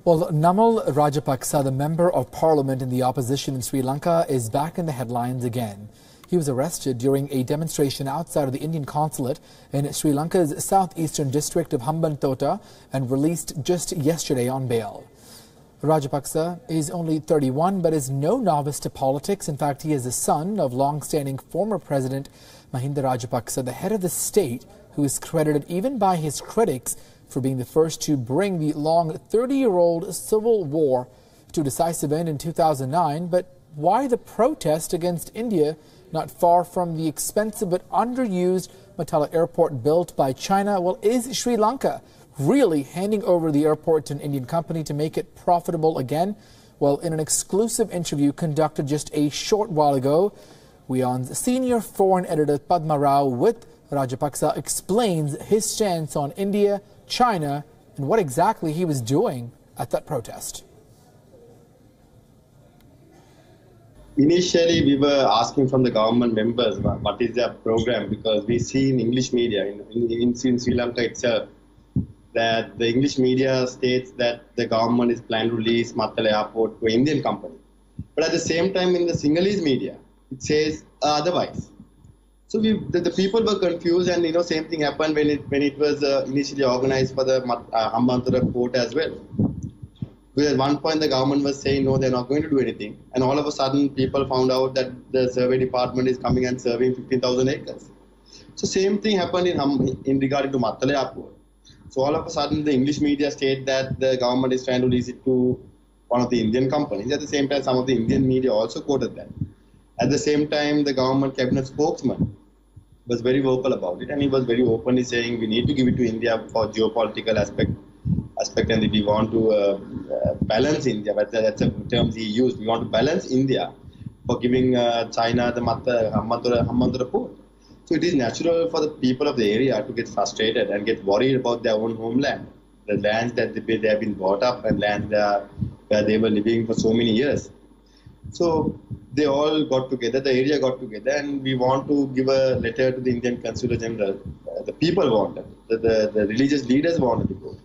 Well, Namal Rajapaksa, the member of parliament in the opposition in Sri Lanka, is back in the headlines again. He was arrested during a demonstration outside of the Indian consulate in Sri Lanka's southeastern district of Hambantota and released just yesterday on bail. Rajapaksa is only 31 but is no novice to politics. In fact, he is the son of long-standing former President Mahinda Rajapaksa, the head of the state, who is credited even by his critics for being the first to bring the long 30-year-old civil war to a decisive end in 2009. But why the protest against India not far from the expensive but underused Matala airport built by China? Well, is Sri Lanka really handing over the airport to an Indian company to make it profitable again? Well, in an exclusive interview conducted just a short while ago, WION's senior foreign editor Padma Rao with Rajapaksa explains his stance on India, China, and what exactly he was doing at that protest. Initially, we were asking from the government members what is their program, because we see in English media, in Sri Lanka itself, that the English media states that the government is planning to release Matala airport to an Indian company. But at the same time, in the Sinhalese media, it says otherwise. So the people were confused, and same thing happened when it was initially organized for the Hambantota port as well. Because at one point the government was saying no, they're not going to do anything, and all of a sudden people found out that the survey department is coming and surveying 15,000 acres. So same thing happened in regarding to Matala airport. So all of a sudden the English media state that the government is trying to release it to one of the Indian companies. At the same time, some of the Indian media also quoted that. At the same time, the government cabinet spokesman was very vocal about it, and he was very openly saying we need to give it to India for geopolitical aspect, and if we want to balance India, but that's the terms he used. We want to balance India for giving China the Hambantota port. So it is natural for the people of the area to get frustrated and get worried about their own homeland, the lands that they have been brought up and lands where they were living for so many years. So they all got together, the area got together, and we want to give a letter to the Indian Consulate General. The people wanted, the religious leaders wanted to go.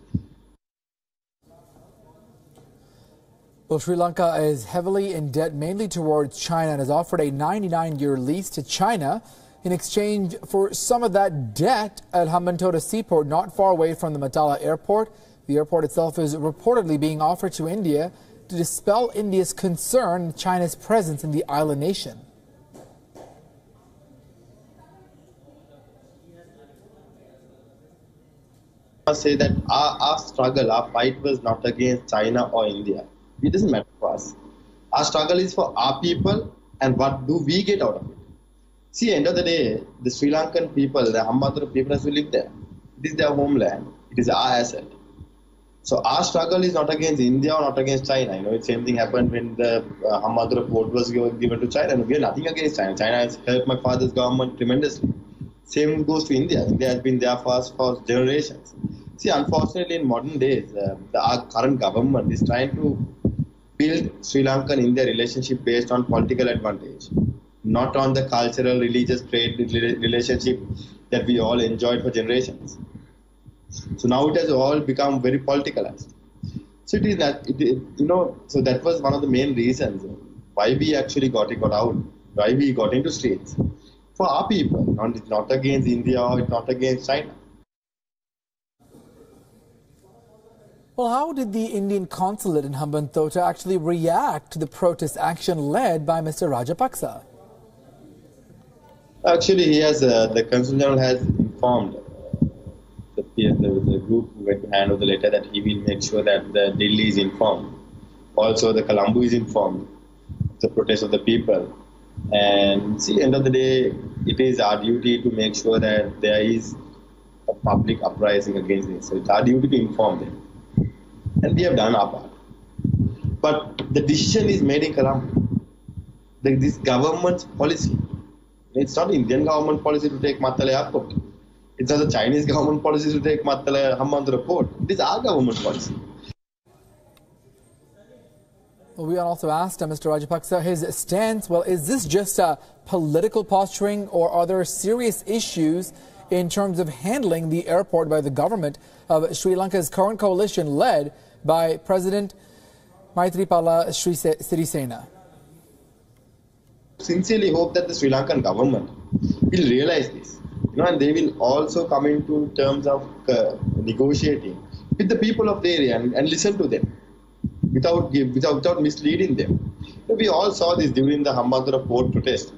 Well, Sri Lanka is heavily in debt, mainly towards China, and has offered a 99-year lease to China in exchange for some of that debt at Hambantota Seaport, not far away from the Matala airport. The airport itself is reportedly being offered to India to dispel India's concern with China's presence in the island nation. I say that our struggle, our fight was not against China or India. It doesn't matter for us. Our struggle is for our people, and what do we get out of it? See, end of the day, the Sri Lankan people, the Hambantota people has to live there. It is their homeland. It is our asset. So our struggle is not against India or not against China. The same thing happened when the Hambantota port was given to China. We are nothing against China. China has helped my father's government tremendously. Same goes to India. India has been there for us for generations. See, unfortunately, in modern days, our current government is trying to build Sri Lankan-India relationship based on political advantage, not on the cultural, religious, trade relationship that we all enjoyed for generations. So now it has all become very politicalized. So it is that, so that was one of the main reasons why we actually got out, why we got into streets. For our people, not against India or not against China. Well, how did the Indian consulate in Hambantota actually react to the protest action led by Mr. Rajapaksa? Actually, he has the Consul General has informed the group who went to hand over the letter that he will make sure that the Delhi is informed. Also, the Colombo is informed of the protest of the people. And see, end of the day, it is our duty to make sure that there is a public uprising against this. So it's our duty to inform them. And we have done our part. But the decision is made in Colombo. This government's policy. It's not Indian government policy to take Matala airport. It's not the Chinese government policy to take Matala Hambantota port. It is our government policy. Well, we also asked Mr. Rajapaksa his stance. Well, is this just a political posturing, or are there serious issues in terms of handling the airport by the government of Sri Lanka's current coalition led by President Maithripala Sirisena. Sincerely hope that the Sri Lankan government will realize this, and they will also come into terms of negotiating with the people of the area and listen to them without misleading them. We all saw this during the Hambantota port protest.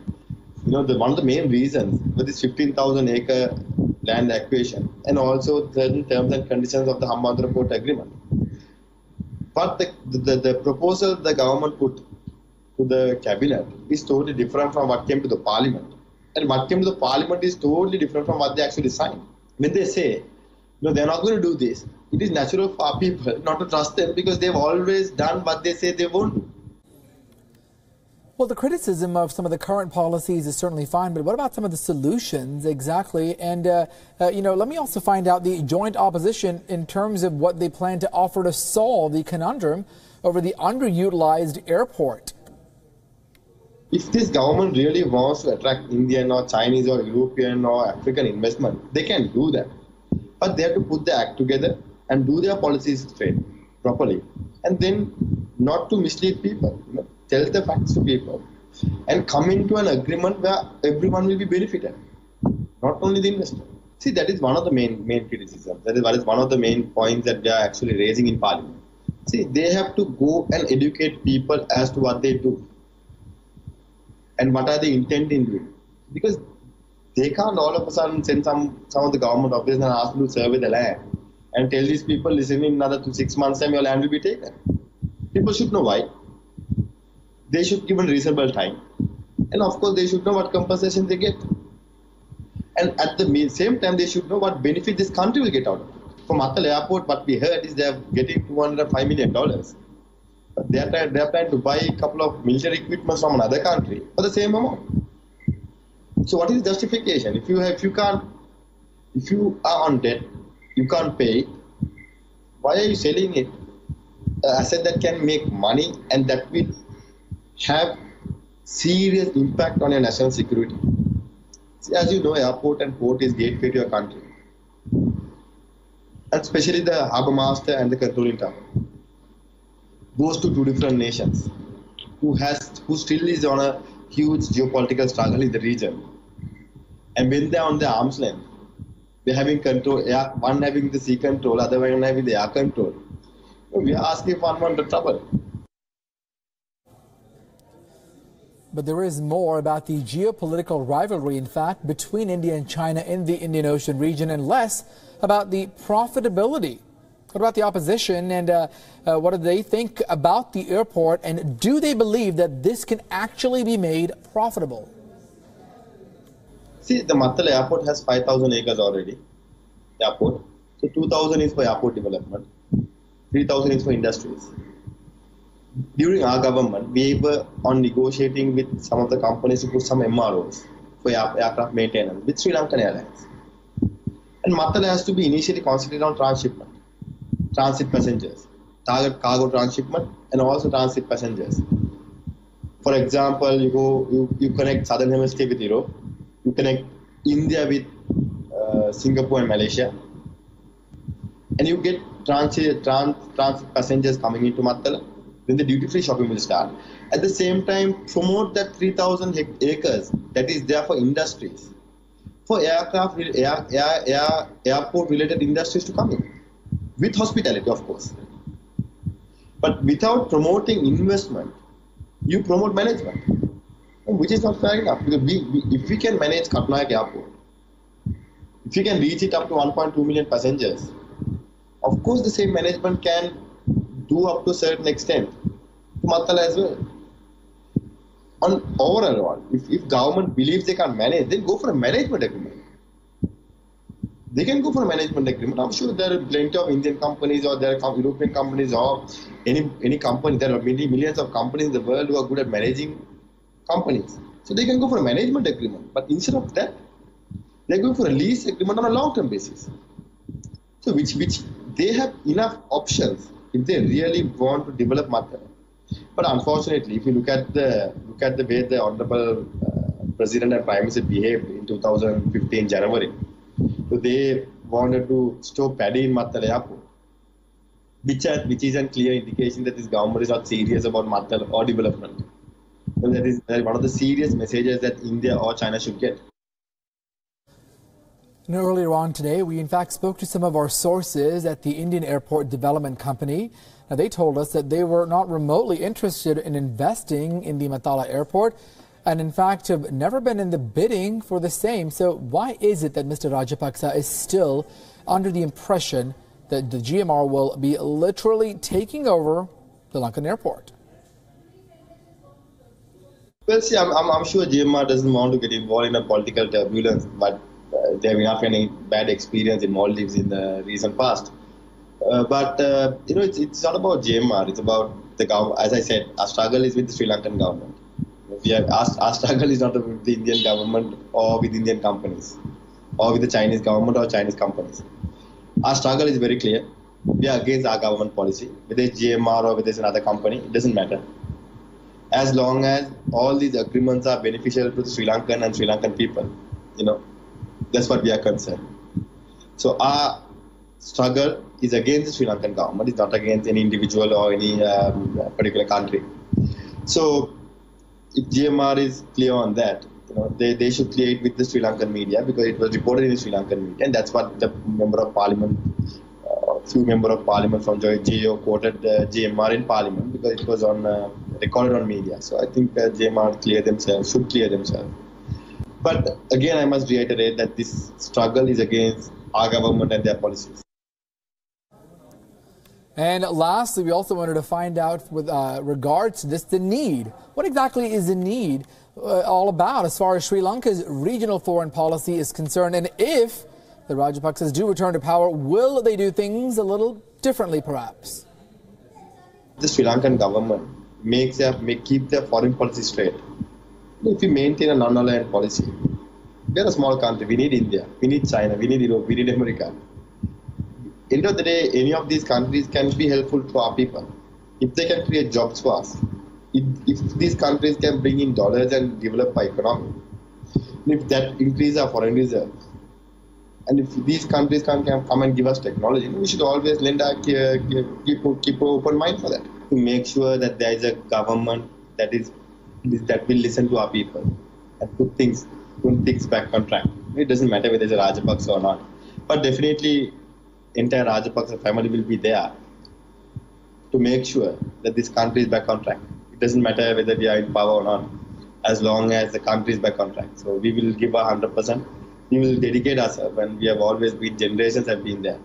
One of the main reasons was this 15,000 acre land acquisition and also certain terms and conditions of the Hambantota port agreement. But the proposal the government put to the cabinet is totally different from what came to the parliament. And what came to the parliament is totally different from what they actually signed. When they say, they're not going to do this, it is natural for our people not to trust them because they've always done what they say they won't do. Well, the criticism of some of the current policies is certainly fine, but what about some of the solutions exactly? And, let me also find out the joint opposition in terms of what they plan to offer to solve the conundrum over the underutilized airport. If this government really wants to attract Indian or Chinese or European or African investment, they can do that. But they have to put the act together and do their policies straight, properly. And then not to mislead people, tell the facts to people. And come into an agreement where everyone will be benefited, not only the investor. See, that is one of the main criticisms. That is one of the main points that they are actually raising in Parliament. See, they have to go and educate people as to what they do. And what are they intent in doing? Because they can't all of a sudden send some of the government officers and ask them to survey the land and tell these people, listen, in another 6 months' time, your land will be taken. People should know why. They should give a reasonable time. And of course, they should know what compensation they get. And at the same time, they should know what benefit this country will get out of it. From Atal Airport, what we heard is they are getting $205 million. But they are trying to buy a couple of military equipment from another country for the same amount. So what is justification? If you are on debt, you can't pay, why are you selling it? An asset that can make money and that will have serious impact on your national security. See, as you know, airport and port is gateway to your country. And especially the harbour master and the controlling tower goes to two different nations who still is on a huge geopolitical struggle in the region. And when they're on the arm's length, they're having control, one having the sea control, other one having the air control. We are asking for unwanted trouble. But there is more about the geopolitical rivalry, in fact, between India and China in the Indian Ocean region and less about the profitability. What about the opposition and what do they think about the airport, and do they believe that this can actually be made profitable? See, the Mattal airport has 5,000 acres already, airport. So 2,000 is for airport development, 3,000 is for industries. During our government, we were on negotiating with some of the companies to put some MROs for aircraft maintenance with Sri Lankan Airlines. And Mattal has to be initially concentrated on transshipment, transit passengers, target cargo transshipment, and also transit passengers. For example, you connect Southern Hemisphere with Europe, you connect India with Singapore and Malaysia, and you get transit passengers coming into Mattal. Then the duty-free shopping will start. At the same time, promote that 3,000 acres that is there for industries, for airport-related industries to come in, with hospitality, of course. But without promoting investment, you promote management, which is not fair enough. Because if we can manage Katnayak Airport, if we can reach it up to 1.2 million passengers, of course the same management can do up to a certain extent to Mattal as well. On overall, if government believes they can manage, then go for a management agreement. They can go for a management agreement. I'm sure there are plenty of Indian companies or there are European companies or any company. There are millions of companies in the world who are good at managing companies. So they can go for a management agreement. But instead of that, they're going for a lease agreement on a long-term basis. So which they have enough options if they really want to develop Mattal. But unfortunately, if you look at the way the Honorable President and Prime Minister behaved in 2015 January, so they wanted to stow paddy in Mattal Airport. which is a clear indication that this government is not serious about martial or development. And that is one of the serious messages that India or China should get. And earlier on today, we in fact spoke to some of our sources at the Indian Airport Development Company. Now, they told us that they were not remotely interested in investing in the Matala airport and in fact have never been in the bidding for the same. So why is it that Mr. Rajapaksa is still under the impression that the GMR will be literally taking over the Lankan airport? Well, see, I'm sure GMR doesn't want to get involved in a political turbulence, but they have enough any bad experience in Maldives in the recent past. But it's not about GMR. It's about the government. As I said, our struggle is with the Sri Lankan government. Our struggle is not with the Indian government or with Indian companies or with the Chinese government or Chinese companies. Our struggle is very clear. We are against our government policy. Whether it's GMR or whether it's another company, it doesn't matter. As long as all these agreements are beneficial to the Sri Lankan and Sri Lankan people, that's what we are concerned. So our struggle is against the Sri Lankan government. It's not against any individual or any particular country. So if GMR is clear on that, they should clear it with the Sri Lankan media because it was reported in the Sri Lankan media, and that's what the few member of parliament from GAO quoted GMR in parliament because it was on recorded on media. So I think GMR should clear themselves. But again, I must reiterate that this struggle is against our government and their policies. And lastly, we also wanted to find out with regards to this, the need. What exactly is the need all about as far as Sri Lanka's regional foreign policy is concerned? And if the Rajapaksas do return to power, will they do things a little differently perhaps? The Sri Lankan government keep their foreign policy straight. If we maintain a non-aligned policy, we are a small country. We need India, we need China, we need Europe, we need America. End of the day, any of these countries can be helpful to our people if they can create jobs for us. If these countries can bring in dollars and develop our economy, if that increase our foreign reserves, and if these countries can come and give us technology, we should always keep an open mind for that. To make sure that there is a government that will listen to our people and put things back on track. It doesn't matter whether it's a Rajapaksa or not, but definitely entire Rajapaksa family will be there to make sure that this country is back on track. It doesn't matter whether we are in power or not, as long as the country is back on track. So we will give 100%. We will dedicate ourselves, and we have always been, generations have been there.